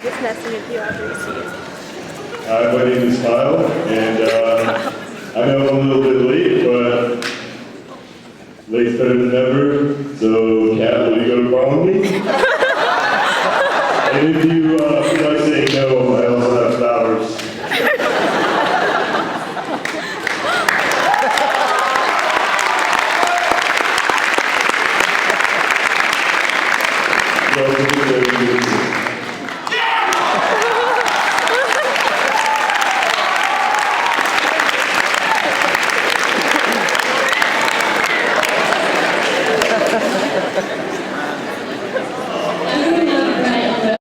Just nice to meet you after you see you. Hi, my name is Kyle, and I know I'm a little bit late, but late's better than never. So, Kat, will you go to prom with me? And if you